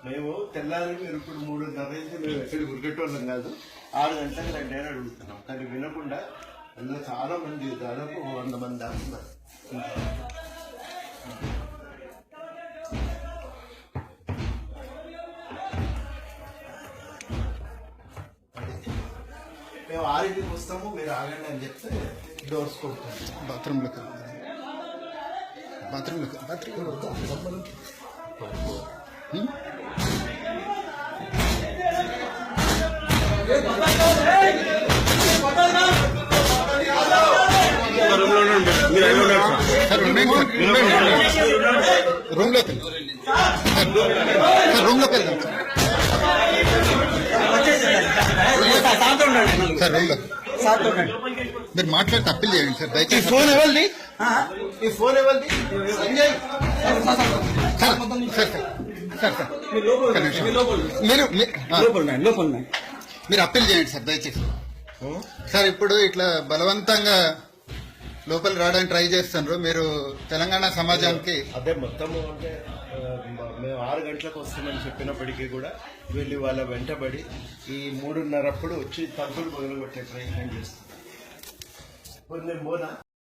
మేము తెల్లారి మీరు ఇప్పుడు 3:30 అయితే మేము ఎక్కడికి ఉరికెట్టోళ్ళం కాదు, 6 గంటలకు రండి అని అడుగుతున్నాం. కానీ వినకుండా అందులో చాలా మంది, దాదాపు 100 మంది దాటున్నారు. మేము 6కి వస్తాము, మీరు ఆగండి అని చెప్తే డోర్స్ కొడతాం. బాత్రూంలోకి రూమ్లోకి వెళ్దాం సార్. మీరు మాట్లాడితే అప్పీల్ చేయండి సార్ దయచేసి. ఫోన్ ఎవరిది? ఈ ఫోన్ ఎవరిది? సంజయ్ మీరు అప్పీల్ చేయండి సార్ దయచేసి. సార్ ఇప్పుడు ఇట్లా బలవంతంగా లోపలికి రావడానికి ట్రై చేస్తున్నారు మీరు తెలంగాణ సమాజానికి. అదే మొత్తము అంటే మేము 6 గంటలకు వస్తామని చెప్పినప్పటికీ కూడా వీళ్ళు వాళ్ళ వెంటబడి ఈ 3:30 వచ్చి తలుపులు మొదలుపెట్టే ప్రయత్నం చేస్తాం. నేను పోనా